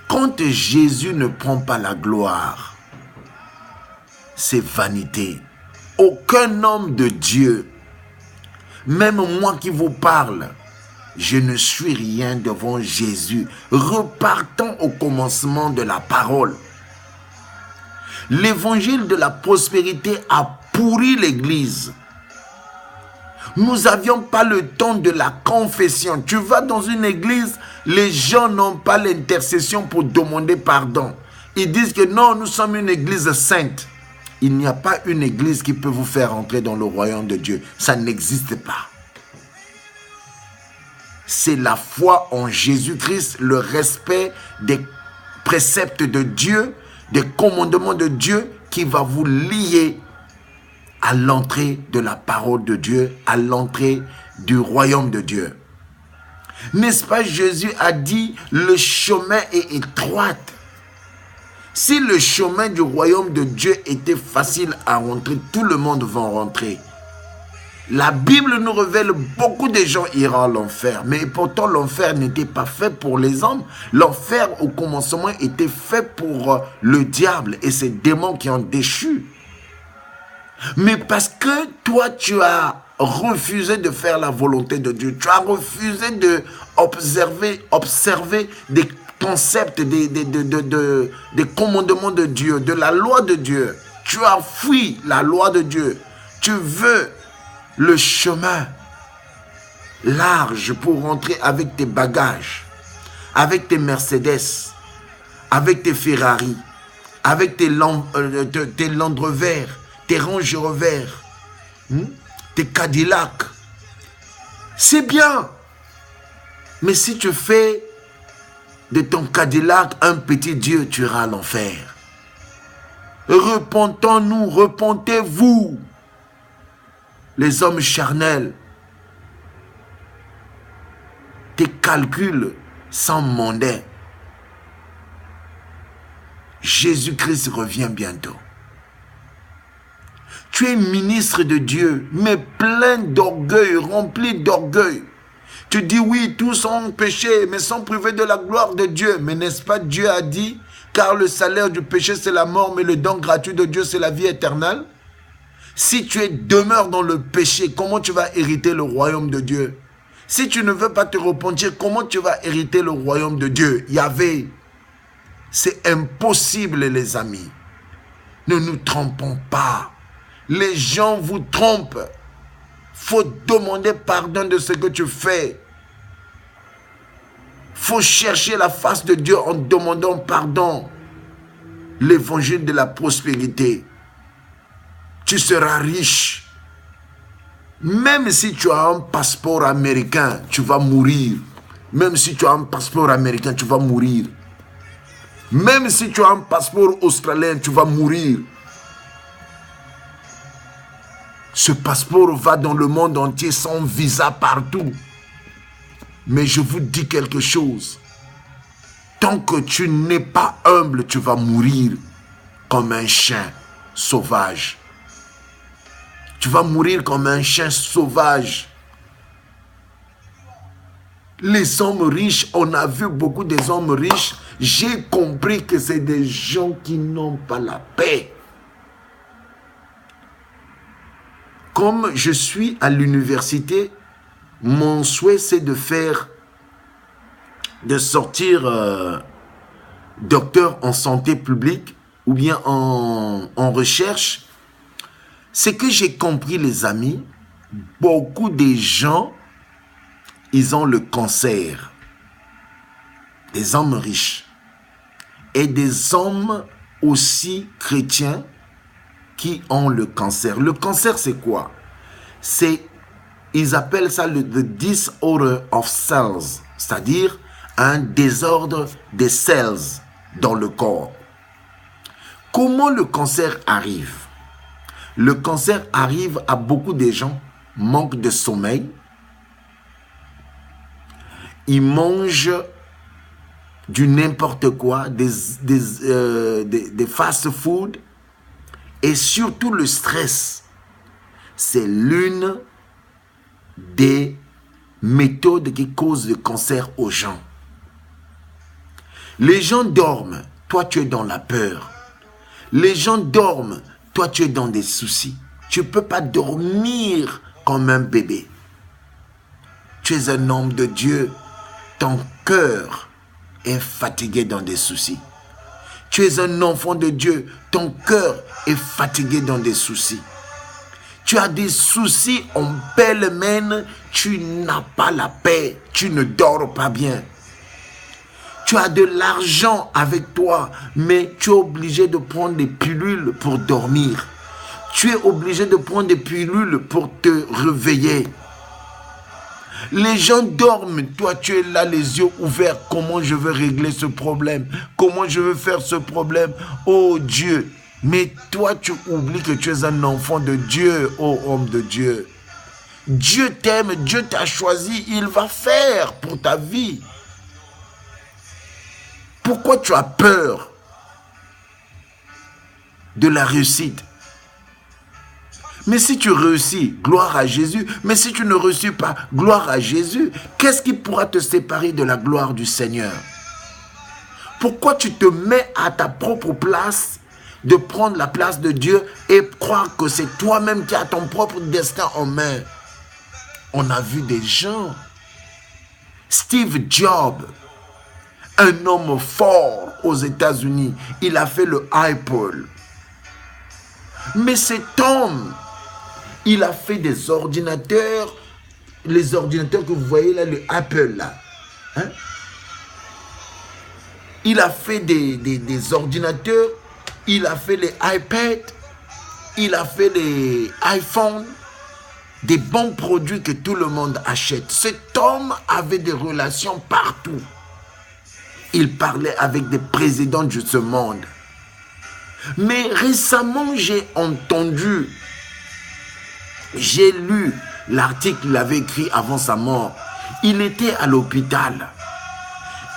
Quand Jésus ne prend pas la gloire, c'est vanité. Aucun homme de Dieu, même moi qui vous parle, je ne suis rien devant Jésus. Repartons au commencement de la parole. L'évangile de la prospérité a pourri l'église. Nous n'avions pas le temps de la confession. Tu vas dans une église, les gens n'ont pas l'intercession pour demander pardon. Ils disent que non, nous sommes une église sainte. Il n'y a pas une église qui peut vous faire entrer dans le royaume de Dieu. Ça n'existe pas. C'est la foi en Jésus-Christ, le respect des préceptes de Dieu, des commandements de Dieu qui va vous lier à l'entrée de la parole de Dieu, à l'entrée du royaume de Dieu. N'est-ce pas, Jésus a dit, le chemin est étroit. Si le chemin du royaume de Dieu était facile à rentrer, tout le monde va rentrer. La Bible nous révèle beaucoup de gens iront à l'enfer, mais pourtant l'enfer n'était pas fait pour les hommes. L'enfer au commencement était fait pour le diable et ses démons qui ont déchu. Mais parce que toi tu as refusé de faire la volonté de Dieu, tu as refusé de observer des concepts, des commandements de Dieu, de la loi de Dieu. Tu as fui la loi de Dieu. Tu veux le chemin large pour rentrer avec tes bagages, avec tes Mercedes, avec tes Ferrari, avec tes Land Rover, tes Range Rover, tes Cadillac. C'est bien. Mais si tu fais de ton Cadillac un petit Dieu, tu iras à l'enfer. Repentons-nous, repentez-vous. Les hommes charnels, tes calculs sans mondain. Jésus-Christ revient bientôt. Tu es ministre de Dieu, mais plein d'orgueil, rempli d'orgueil. Tu dis oui, tous ont péché, mais sont privés de la gloire de Dieu. Mais n'est-ce pas, Dieu a dit, car le salaire du péché c'est la mort, mais le don gratuit de Dieu c'est la vie éternelle. Si tu demeures dans le péché, comment tu vas hériter le royaume de Dieu? Si tu ne veux pas te repentir, comment tu vas hériter le royaume de Dieu? Yahvé, c'est impossible les amis. Ne nous trompons pas. Les gens vous trompent. Faut demander pardon de ce que tu fais. Faut chercher la face de Dieu en demandant pardon. L'évangile de la prospérité. Tu seras riche. Même si tu as un passeport américain, tu vas mourir. Même si tu as un passeport américain, tu vas mourir. Même si tu as un passeport australien, tu vas mourir. Ce passeport va dans le monde entier sans visa partout. Mais je vous dis quelque chose. Tant que tu n'es pas humble, tu vas mourir comme un chien sauvage. Tu vas mourir comme un chien sauvage. Les hommes riches, on a vu beaucoup des hommes riches. J'ai compris que c'est des gens qui n'ont pas la paix. Comme je suis à l'université, mon souhait c'est de sortir docteur en santé publique ou bien en recherche. C'est que j'ai compris, les amis, beaucoup de gens, ils ont le cancer. Des hommes riches. Et des hommes aussi chrétiens qui ont le cancer. Le cancer, c'est quoi? Ils appellent ça the disorder of cells, c'est-à-dire un désordre des cells dans le corps. Comment le cancer arrive? Le cancer arrive à beaucoup de gens, manque de sommeil, ils mangent du n'importe quoi, des fast-food, et surtout le stress. C'est l'une des méthodes qui causent le cancer aux gens. Les gens dorment, toi tu es dans la peur. Les gens dorment, toi tu es dans des soucis. Tu ne peux pas dormir comme un bébé. Tu es un homme de Dieu, ton cœur est fatigué dans des soucis. Tu es un enfant de Dieu, ton cœur est fatigué dans des soucis. Tu as des soucis en pêle-mêle, tu n'as pas la paix, tu ne dors pas bien. Tu as de l'argent avec toi, mais tu es obligé de prendre des pilules pour dormir. Tu es obligé de prendre des pilules pour te réveiller. Les gens dorment, toi tu es là les yeux ouverts. Comment je veux régler ce problème? Comment je veux faire ce problème? Oh Dieu! Mais toi tu oublies que tu es un enfant de Dieu, oh homme de Dieu. Dieu t'aime, Dieu t'a choisi, il va faire pour ta vie. Pourquoi tu as peur de la réussite? Mais si tu réussis, gloire à Jésus. Mais si tu ne réussis pas, gloire à Jésus. Qu'est-ce qui pourra te séparer de la gloire du Seigneur? Pourquoi tu te mets à ta propre place, de prendre la place de Dieu et croire que c'est toi-même qui as ton propre destin en main? On a vu des gens. Steve Jobs, un homme fort aux États-Unis, il a fait le Apple. Mais cet homme, il a fait des ordinateurs, les ordinateurs que vous voyez là, le Apple là. Hein? Il a fait des ordinateurs, il a fait les iPads, il a fait les iPhones, des bons produits que tout le monde achète. Cet homme avait des relations partout. Il parlait avec des présidents de ce monde. Mais récemment, j'ai entendu, j'ai lu l'article qu'il avait écrit avant sa mort. Il était à l'hôpital.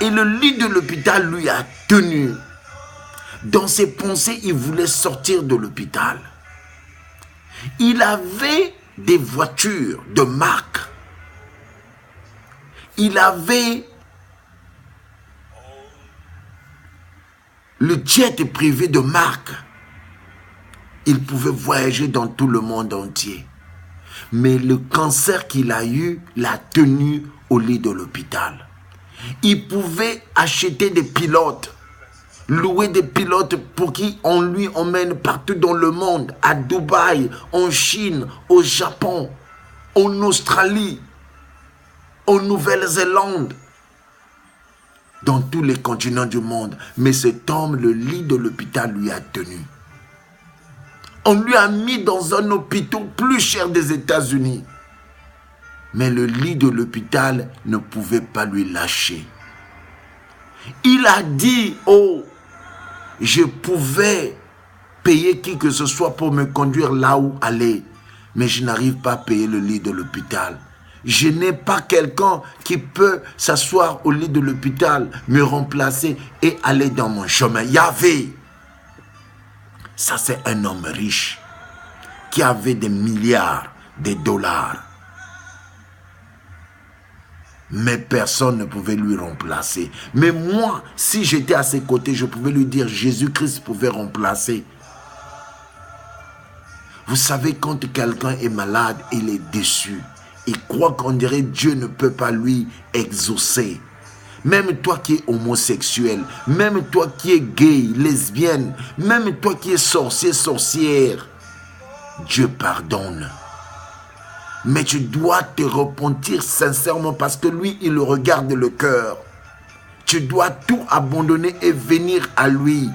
Et le lit de l'hôpital lui a tenu. Dans ses pensées, il voulait sortir de l'hôpital. Il avait des voitures de marque. Il avait le jet privé de marque. Il pouvait voyager dans tout le monde entier. Mais le cancer qu'il a eu l'a tenu au lit de l'hôpital. Il pouvait acheter des pilotes, louer des pilotes pour qui on lui emmène partout dans le monde, à Dubaï, en Chine, au Japon, en Australie, en Nouvelle-Zélande, dans tous les continents du monde. Mais cet homme, le lit de l'hôpital lui a tenu. On lui a mis dans un hôpital plus cher des États-Unis. Mais le lit de l'hôpital ne pouvait pas lui lâcher. Il a dit, oh, je pouvais payer qui que ce soit pour me conduire là où aller. Mais je n'arrive pas à payer le lit de l'hôpital. Je n'ai pas quelqu'un qui peut s'asseoir au lit de l'hôpital, me remplacer et aller dans mon chemin. Yahvé. Ça, c'est un homme riche qui avait des milliards de dollars. Mais personne ne pouvait lui remplacer. Mais moi, si j'étais à ses côtés, je pouvais lui dire, Jésus-Christ pouvait remplacer. Vous savez, quand quelqu'un est malade, il est déçu. Il croit qu'on dirait Dieu ne peut pas lui exaucer. Même toi qui es homosexuel, même toi qui es gay, lesbienne, même toi qui es sorcier, sorcière, Dieu pardonne. Mais tu dois te repentir sincèrement parce que lui, il regarde le cœur. Tu dois tout abandonner et venir à lui.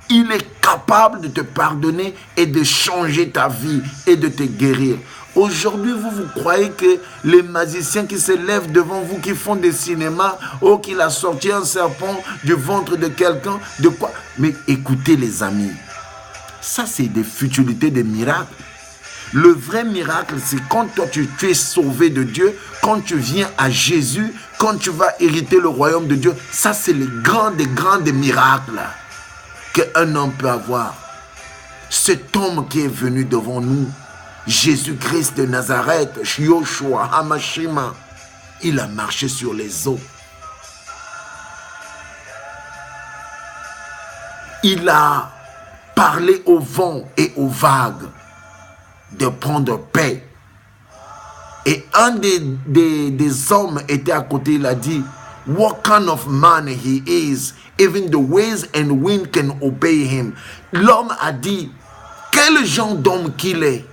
Il est capable de te pardonner et de changer ta vie et de te guérir. Aujourd'hui, vous croyez que les magiciens qui se lèvent devant vous, qui font des cinémas, oh, qu'il a sorti un serpent du ventre de quelqu'un, de quoi? Mais écoutez les amis, ça c'est des futilités, des miracles. Le vrai miracle, c'est quand toi tu es sauvé de Dieu, quand tu viens à Jésus, quand tu vas hériter le royaume de Dieu. Ça c'est les grands des miracles qu'un homme peut avoir. Cet homme qui est venu devant nous, Jésus-Christ de Nazareth, Yoshua Hamashima, il a marché sur les eaux. Il a parlé au vent et aux vagues de prendre paix. Et un des hommes était à côté, il a dit, what kind of man he is, even the waves and wind can obey him. L'homme a dit, quel genre d'homme qu'il est,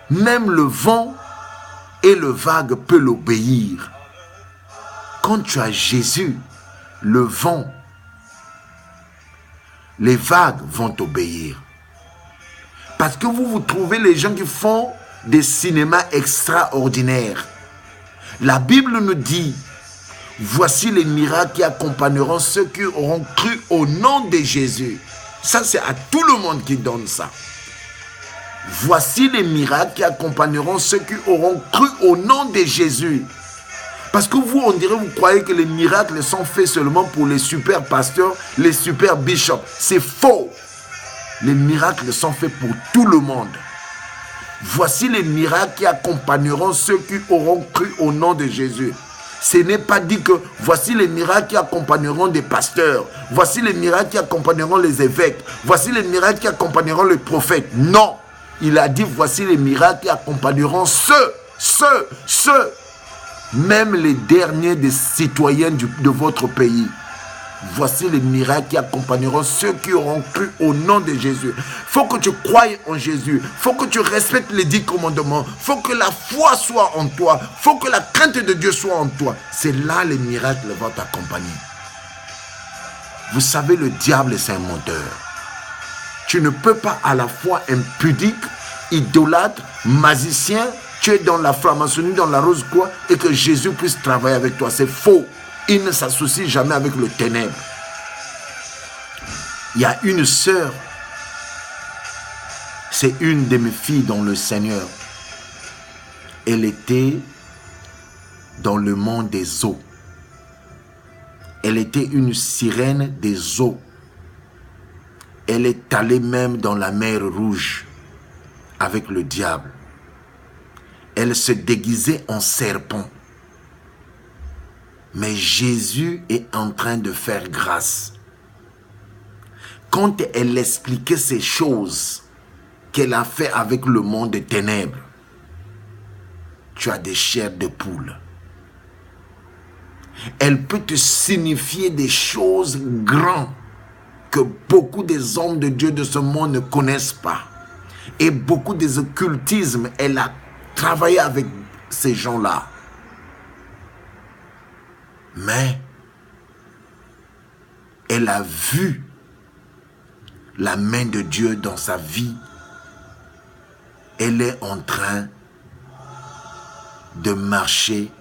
même le vent et le vague peut l'obéir. Quand tu as Jésus, le vent, les vagues vont t'obéir. Parce que vous trouvez les gens qui font des cinémas extraordinaires. La Bible nous dit, voici les miracles qui accompagneront ceux qui auront cru au nom de Jésus. Ça, c'est à tout le monde qui donne ça. Voici les miracles qui accompagneront ceux qui auront cru au nom de Jésus. Parce que vous, on dirait, vous croyez que les miracles sont faits seulement pour les super pasteurs, les super bishops. C'est faux. Les miracles sont faits pour tout le monde. Voici les miracles qui accompagneront ceux qui auront cru au nom de Jésus. Ce n'est pas dit que voici les miracles qui accompagneront des pasteurs. Voici les miracles qui accompagneront les évêques. Voici les miracles qui accompagneront les prophètes. Non. Il a dit voici les miracles qui accompagneront ceux, même les derniers des citoyens de votre pays. Voici les miracles qui accompagneront ceux qui auront cru au nom de Jésus. Il faut que tu croies en Jésus. Il faut que tu respectes les 10 commandements. Il faut que la foi soit en toi. Il faut que la crainte de Dieu soit en toi. C'est là les miracles vont t'accompagner. Vous savez, le diable, c'est un menteur. Tu ne peux pas à la fois impudique, idolâtre, magicien, tu es dans la franc-maçonnerie, dans la rose quoi, et que Jésus puisse travailler avec toi. C'est faux. Il ne s'associe jamais avec le ténèbre. Il y a une sœur, c'est une de mes filles dans le Seigneur. Elle était dans le monde des eaux. Elle était une sirène des eaux. Elle est allée même dans la mer Rouge avec le diable. Elle se déguisait en serpent. Mais Jésus est en train de faire grâce. Quand elle expliquait ces choses qu'elle a fait avec le monde des ténèbres, tu as des chairs de poule. Elle peut te signifier des choses grandes que beaucoup des hommes de Dieu de ce monde ne connaissent pas. Et beaucoup des occultismes, elle a travaillé avec ces gens-là. Mais elle a vu la main de Dieu dans sa vie. Elle est en train de marcher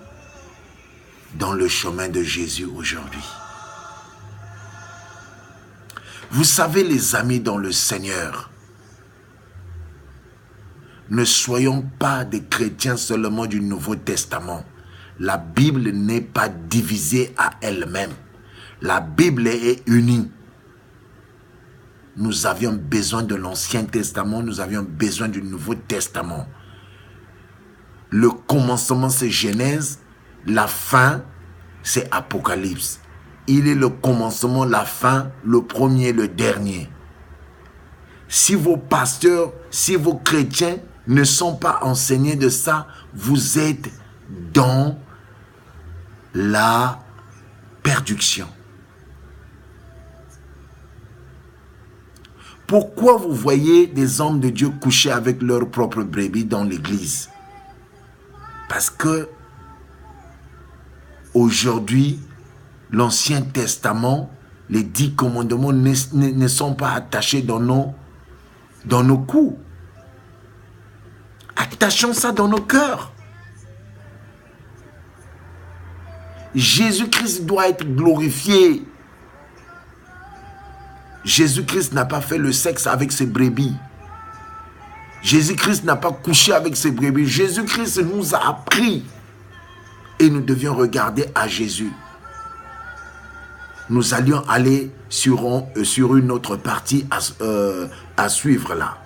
dans le chemin de Jésus aujourd'hui. Vous savez, les amis dans le Seigneur, ne soyons pas des chrétiens seulement du Nouveau Testament. La Bible n'est pas divisée à elle-même. La Bible est unie. Nous avions besoin de l'Ancien Testament, nous avions besoin du Nouveau Testament. Le commencement, c'est Genèse, la fin, c'est Apocalypse. Il est le commencement, la fin, le premier, le dernier. Si vos pasteurs, si vos chrétiens ne sont pas enseignés de ça, vous êtes dans la perdition. Pourquoi vous voyez des hommes de Dieu coucher avec leurs propres brebis dans l'église? Parce que aujourd'hui, l'Ancien Testament, les 10 commandements ne sont pas attachés dans nos cous. Attachons ça dans nos cœurs. Jésus-Christ doit être glorifié. Jésus-Christ n'a pas fait le sexe avec ses brebis. Jésus-Christ n'a pas couché avec ses brebis. Jésus-Christ nous a appris. Et nous devions regarder à Jésus. Nous allions aller sur une autre partie à suivre là.